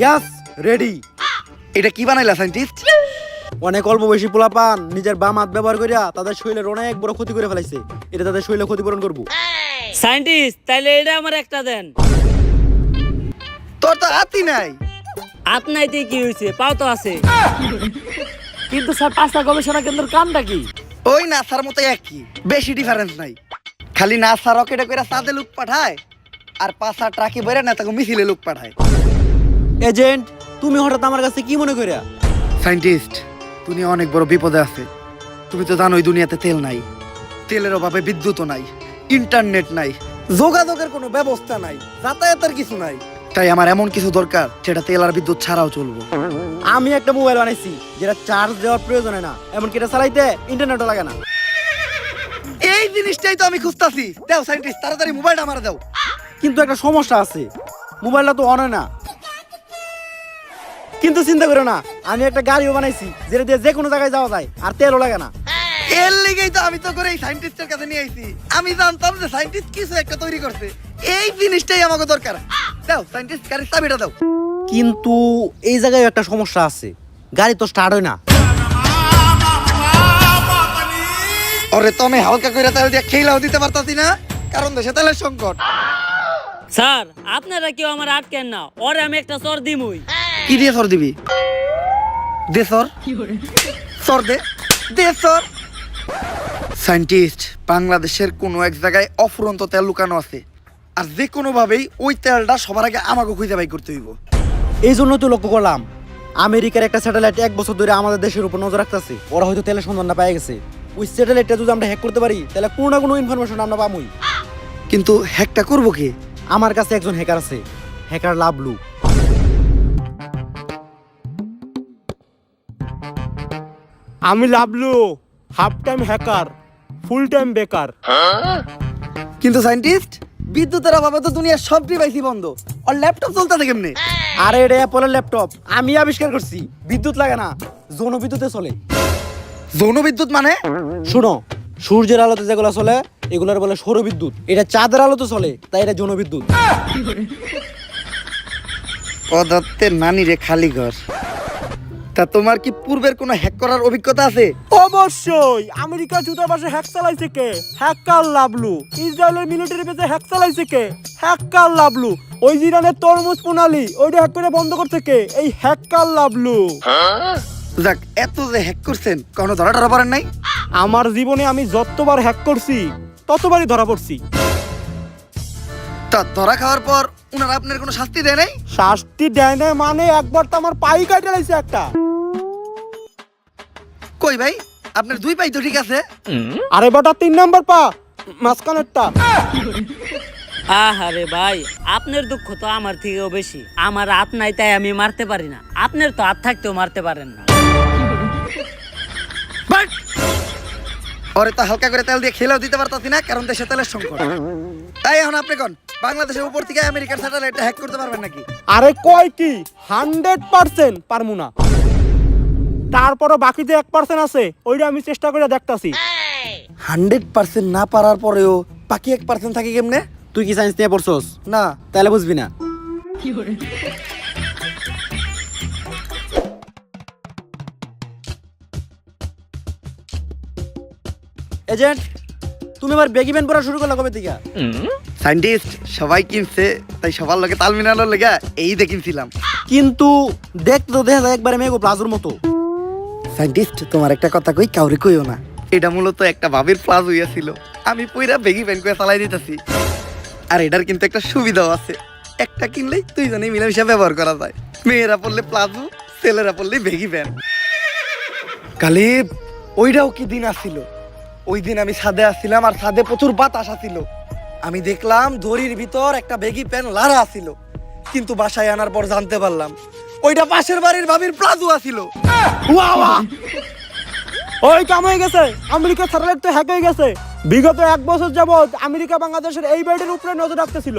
ইয়াস, ready. এটা কি বানাইলা সায়েন্টিস্ট? অনেক অল্প বয়সী পোলাপান নিজের বাম হাত ব্যবহার করিয়া তাদের শরীরের অনেক বড় ক্ষতি করে ফেলাইছে। এটা তাদের শরীরে ক্ষতিপূরণ করবো। সায়েন্টিস্ট, তাইলে এটা আমার একটা দেন। তোর তো হাতই নাই। হাত নাইতে কি হয়েছে? পাও তো আছে। কিন্তু স্যার, 5টা গবেষণা কেন্দ্রের কামটা কি? ওই নাসার মতো একই, বেশি ডিফারেন্স নাই। খালি নাসা রকেটে করে চাঁদে লোক পাঠায়, আর 5 ট্রাকে বেরে না তাকে মিছিলে লোক পাঠায়। এজেন্ট, তুমি হঠাৎ আমার কাছে কি মনে করিয়া? সায়েন্টিস্ট, দুনিয়া অনেক বড় বিপদে আছে। তুমি তো জানোই দুনিয়াতে তেল নাই, তেলের অভাবে বিদ্যুৎও নাই, ইন্টারনেট নাই, যোগাযোগের কোনো ব্যবস্থা নাই, যাতায়াতের কিছু নাই। তাই আমার এমন কিছু দরকার যেটা তেল আর বিদ্যুৎ ছাড়াও চলবো। আমি একটা মোবাইল বানাইছি যেটা চার্জ দেওয়ার প্রয়োজন হয় না, এমনকি এটা চালাইতে ইন্টারনেটও লাগে না। এই জিনিসটাই তো আমি খুঁজতাছি। দাও সায়েন্টিস্ট, তাড়াতাড়ি মোবাইলটা আমার দাও। কিন্তু একটা সমস্যা আছে, মোবাইলটা তো অন হয় না। কিন্তু চিন্তা করো না, আমি একটা গাড়িও বানাইছি যেটা দিয়ে যে কোনো জায়গায় যাওয়া যায় আর তেলও লাগে না। এর লেগেই তো আমি তো করে এই সায়েন্টিস্টের কাছে নিয়ে আইছি। আমি জানতাম যে সায়েন্টিস্ট কিছু একটা তৈরি করছে। এই জিনিসটাই আমাকে দরকার। দাও সায়েন্টিস্ট, গাড়ির চাবিটা দাও। কিন্তু এই জায়গায় একটা সমস্যা আছে, গাড়ি তো স্টার্ট হয় না। ওরে তো আমি হালকা করে তেল দিয়ে খেলাও দিতে পারতাছি না, কারণ দেশে তেলের সংকট। স্যার, আপনারা কেউ আমার আটকেন না, ওরে আমি একটা চর দিমুই। কি দিয়ে সর দিবি? দে সর, সর দে, দে সর। সায়েন্টিস্ট, বাংলাদেশের কোনো এক জায়গায় অফুরন্ত তেল লুকানো আছে, আর যে কোনো ভাবেই ওই তেলটা সবার আগে আমাকে খুঁজে বাই করতে হইব। এই জন্য তো লক্ষ্য করলাম আমেরিকার একটা স্যাটেলাইট 1 বছর ধরে আমাদের দেশের উপর নজর রাখতেছে। ওরা হয়তো তেলের সন্ধানটা পেয়ে গেছে। ওই স্যাটেলাইটটা যদি আমরা হ্যাক করতে পারি তাহলে কোনো না কোনো ইনফরমেশন আমরা পাবোই। কিন্তু হ্যাকটা করবো কি? আমার কাছে একজন হ্যাকার আছে, হ্যাকার লাবলু। আমি Lavlu, half time hacker, full time বেকার। কিন্তু সায়েন্টিস্ট, বিদ্যুতের অভাবে তো দুনিয়ার সব ডিভাইসই বন্ধ। আর ল্যাপটপ চলতেছে কেমনে? আরে এটা অ্যাপলের ল্যাপটপ, আমি আবিষ্কার করছি। বিদ্যুৎ লাগে না, যৌন বিদ্যুতে চলে। যৌন বিদ্যুৎ মানে? শোনো, সূর্যের আলোতে যেগুলো চলে এগুলোর বলে সৌর বিদ্যুৎ। এটা চাঁদের আলোতে চলে, তাই এটা যৌন বিদ্যুৎ। পদার্থের নানি রে খালি ঘর। তা তোমার কি পূর্বের কোনো হ্যাক করার অভিজ্ঞতা আছে? অবশ্যই। আমেরিকা দূতাবাসে হ্যাক চালাইছে কে? হ্যাকার লাভলু। ইসরায়েলের মিলিটারি বেসে হ্যাক চালাইছে কে? হ্যাকার লাভলু। ওই ইরানের তরমুজ প্রণালী ওইটা হ্যাক করে বন্ধ করছে কে? এই হ্যাকার লাভলু। যাক, এত যে হ্যাক করছেন, কোনো ধরা টরা পড়েন নাই? আমার জীবনে আমি যতবার হ্যাক করছি ততবারই ধরা পড়ছি। তা ধরা খাওয়ার পর উনারা আপনার কোনো শাস্তি দেয় নাই? শাস্তি দেয় না মানে একবার তো আমার পাই কাটে লাইছে একটা। কই ভাই, আপনার 2 পাই তো ঠিক আছে। আরে বেটা 3 নাম্বার পা, মাঝখানেরটা। আহারে ভাই, আপনার দুঃখ তো আমার থেকেও বেশি। আমার হাত নাই তাই আমি মারতে পারি না, আপনার তো হাত থাকতেও মারতে পারেন না। বাট! ওরে তো হালকা করে তেল দিয়ে খেলাও দিতে পারতাছি না, কারণ দেশে তেলের সংকট। তাই এখন আপনি কোন বাংলাদেশের উপর থেকে আমেরিকার স্যাটেলাইটটা হ্যাক করতে পারবেন নাকি? আরে কয় কি, 100% পারমু না। তারপরও বাকি যে 1% আছে ওইটা আমি চেষ্টা করে দেখতাছি। 100% না পারার পরেও বাকি 1% থাকে কেমনে? তুই কি সায়েন্স নিয়ে পড়ছস? না। তাহলে বুঝবি না। এজেন্ট, তুমি আবার বেগি প্যান্ট পরা শুরু করলা কবে থেকে? সায়েন্টিস্ট, সবাই কিনছে তাই সবার লগে তাল মিলানোর লেগে এই দেখিনছিলাম। কিন্তু দেখতে তো দেখা যায় একবারে মেঘো প্লাজোর মতো। সায়েন্টিস্ট, তোমার একটা কথা কই, কাউরে কইও না। এটা মূলত একটা ভাবির প্লাজ হইয়াছিল, আমি পইরা বেগি প্যান্ট করে চালাই দিতেছি। আর এটার কিন্তু একটা সুবিধাও আছে, একটা কিনলেই দুইজনেই মিলেমিশে ব্যবহার করা যায়। মেয়েরা পড়লে প্লাজো, ছেলেরা পড়লে বেগি প্যান্ট। কালিব, ওইটাও কি দিন আসছিল। ওই দিন আমি ছাদে আসছিলাম, আর ছাদে প্রচুর বাতাস আসছিল। আমি দেখলাম দড়ির ভিতর একটা বেগি প্যান্ট লারা আসছিল, কিন্তু বাসায় আনার পর জানতে পারলাম ওইটা পাশের বাড়ির ভাবির প্লাজো আসছিল। ওই কাম হয়ে গেছে, আমেরিকার স্যাটেলাইট তো হ্যাক হয়ে গেছে। বিগত 1 বছর যাবত আমেরিকা বাংলাদেশের এই বাইটের উপরে নজর রাখতেছিল।